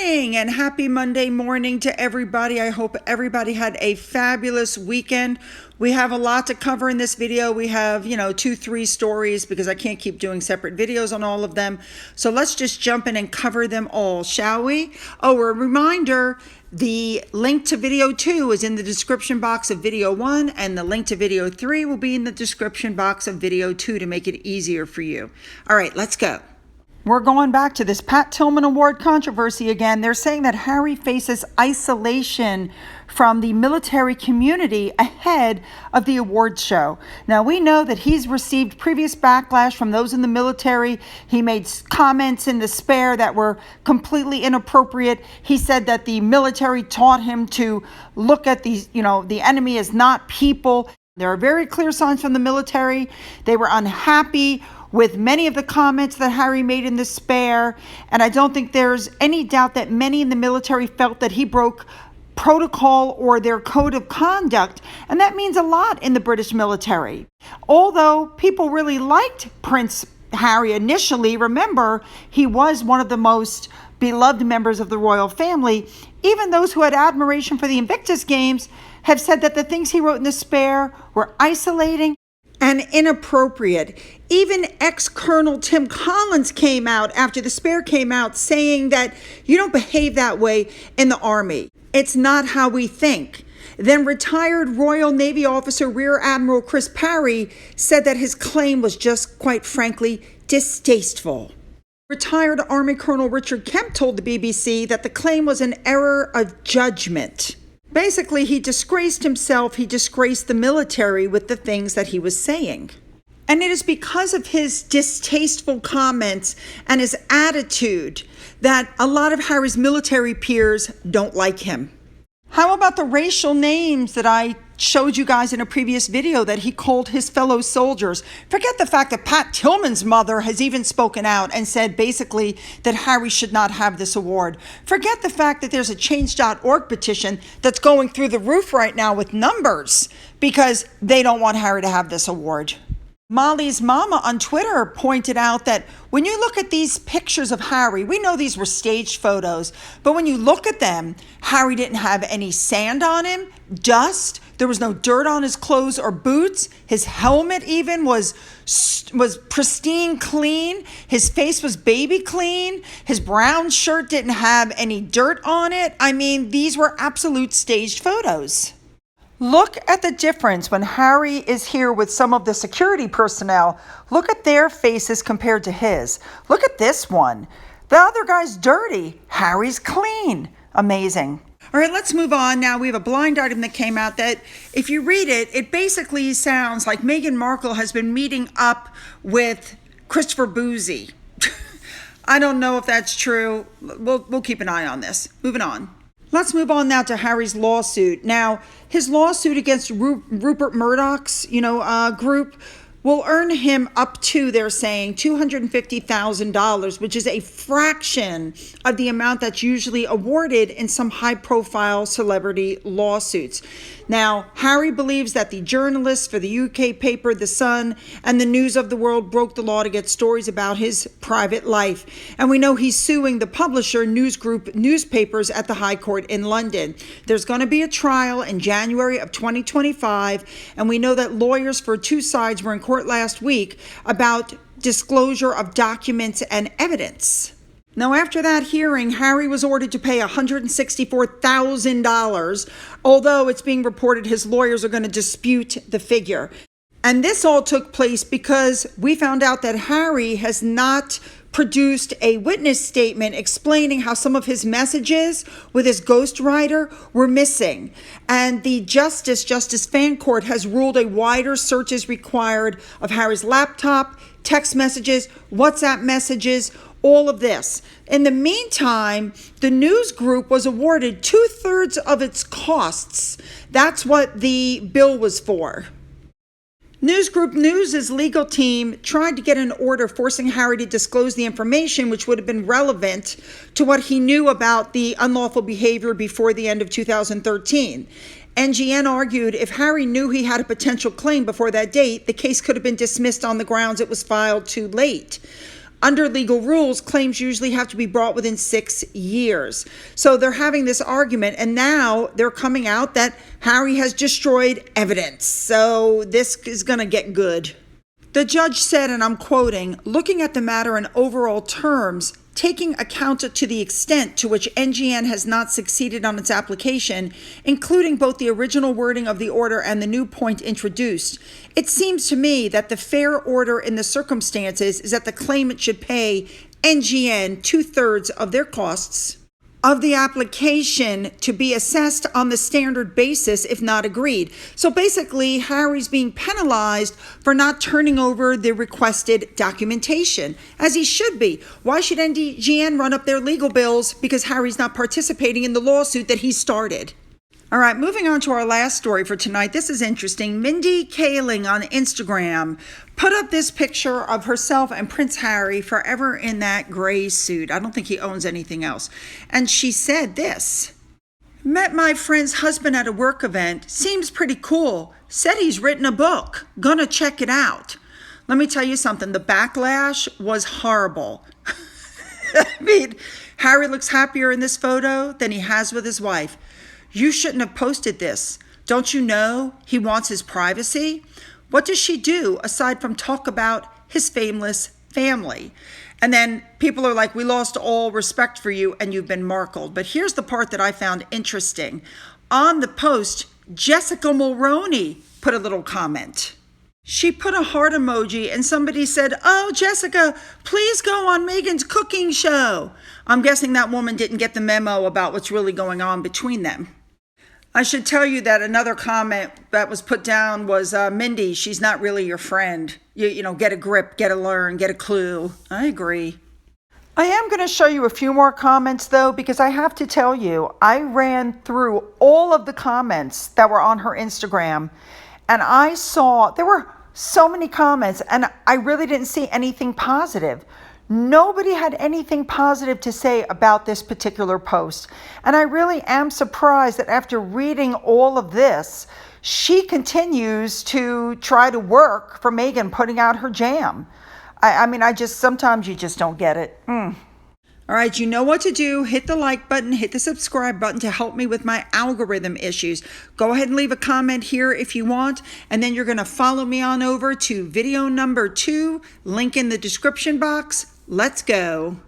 morning and happy Monday morning to everybody. I hope everybody had a fabulous weekend. We have a lot to cover in this video. We have, 2-3 stories because I can't keep doing separate videos on all of them. So let's just jump in and cover them all, shall we? Oh, a reminder, the link to video 2 is in the description box of video 1, and the link to video 3 will be in the description box of video 2 to make it easier for you. All right, let's go. We're going back to this Pat Tillman Award controversy again. They're saying that Harry faces isolation from the military community ahead of the awards show. Now, we know that he's received previous backlash from those in the military. He made comments in the Spare that were completely inappropriate. He said that the military taught him to look at these, the enemy as not people. There are very clear signs from the military. They were unhappy with many of the comments that Harry made in the Spare, and I don't think there's any doubt that many in the military felt that he broke protocol or their code of conduct, and that means a lot in the British military. Although people really liked Prince Harry initially, remember, he was one of the most beloved members of the royal family. Even those who had admiration for the Invictus Games have said that the things he wrote in the Spare were isolating and inappropriate. Even ex-Colonel Tim Collins came out after the Spare came out saying that you don't behave that way in the Army. It's not how we think. Then retired Royal Navy officer Rear Admiral Chris Parry said that his claim was just, quite frankly, distasteful. Retired Army Colonel Richard Kemp told the BBC that the claim was an error of judgment. Basically, he disgraced himself, he disgraced the military with the things that he was saying. And it is because of his distasteful comments and his attitude that a lot of Harry's military peers don't like him. How about the racial names that I showed you guys in a previous video that he called his fellow soldiers? Forget the fact that Pat Tillman's mother has even spoken out and said basically that Harry should not have this award. Forget the fact that there's a change.org petition that's going through the roof right now with numbers because they don't want Harry to have this award. Molly's mama on Twitter pointed out that when you look at these pictures of Harry, we know these were staged photos, but when you look at them, Harry didn't have any sand on him, dust, there was no dirt on his clothes or boots. His helmet even was pristine clean. His face was baby clean. His brown shirt didn't have any dirt on it. I mean, these were absolute staged photos. Look at the difference when Harry is here with some of the security personnel. Look at their faces compared to his. Look at this one. The other guy's dirty. Harry's clean. Amazing. All right, let's move on. Now, we have a blind item that came out that, if you read it, it basically sounds like Meghan Markle has been meeting up with Christopher Boozy. I don't know if that's true. We'll keep an eye on this. Moving on. Let's move on now to Harry's lawsuit. Now, his lawsuit against Rupert Murdoch's, group will earn him up to, they're saying, $250,000, which is a fraction of the amount that's usually awarded in some high-profile celebrity lawsuits. Now, Harry believes that the journalists for the UK paper The Sun and the News of the World broke the law to get stories about his private life. And we know he's suing the publisher News Group newspapers at the High Court in London. There's going to be a trial in January of 2025, and we know that lawyers for two sides were in court last week about disclosure of documents and evidence. Now, after that hearing, Harry was ordered to pay $164,000, although it's being reported his lawyers are going to dispute the figure. And this all took place because we found out that Harry has not produced a witness statement explaining how some of his messages with his ghostwriter were missing. And the Justice Fancourt has ruled a wider search is required of Harry's laptop, text messages, WhatsApp messages, all of this. In the meantime, the news group was awarded 2/3 of its costs. That's what the bill was for. News Group News' legal team tried to get an order forcing Harry to disclose the information which would have been relevant to what he knew about the unlawful behavior before the end of 2013. NGN argued if Harry knew he had a potential claim before that date, the case could have been dismissed on the grounds it was filed too late. Under legal rules, claims usually have to be brought within 6 years. So they're having this argument, and now they're coming out that Harry has destroyed evidence. So this is going to get good. The judge said, and I'm quoting, "Looking at the matter in overall terms, taking account to the extent to which NGN has not succeeded on its application, including both the original wording of the order and the new point introduced, it seems to me that the fair order in the circumstances is that the claimant should pay NGN 2/3 of their costs of the application to be assessed on the standard basis if not agreed." So basically, Harry's being penalized for not turning over the requested documentation, as he should be. Why should NGN run up their legal bills because Harry's not participating in the lawsuit that he started? All right, moving on to our last story for tonight. This is interesting. Mindy Kaling on Instagram put up this picture of herself and Prince Harry forever in that gray suit. I don't think he owns anything else. And she said this: "Met my friend's husband at a work event. Seems pretty cool. Said he's written a book. Gonna check it out." Let me tell you something. The backlash was horrible. I mean, Harry looks happier in this photo than he has with his wife. You shouldn't have posted this. Don't you know he wants his privacy? What does she do aside from talk about his fameless family? And then people are like, "We lost all respect for you and you've been markled." But here's the part that I found interesting. On the post, Jessica Mulroney put a little comment. She put a heart emoji and somebody said, "Oh, Jessica, please go on Megan's cooking show." I'm guessing that woman didn't get the memo about what's really going on between them. I should tell you that another comment that was put down was, "Mindy, she's not really your friend. You know, get a grip, get a learn, get a clue." I agree. I am going to show you a few more comments, though, because I have to tell you, I ran through all of the comments that were on her Instagram, and I saw there were so many comments, and I really didn't see anything positive. Nobody had anything positive to say about this particular post. And I really am surprised that after reading all of this, she continues to try to work for Megan putting out her jam. I mean, sometimes you just don't get it. All right, you know what to do. Hit the like button, hit the subscribe button to help me with my algorithm issues. Go ahead and leave a comment here if you want, and then you're going to follow me on over to video number 2, link in the description box. Let's go.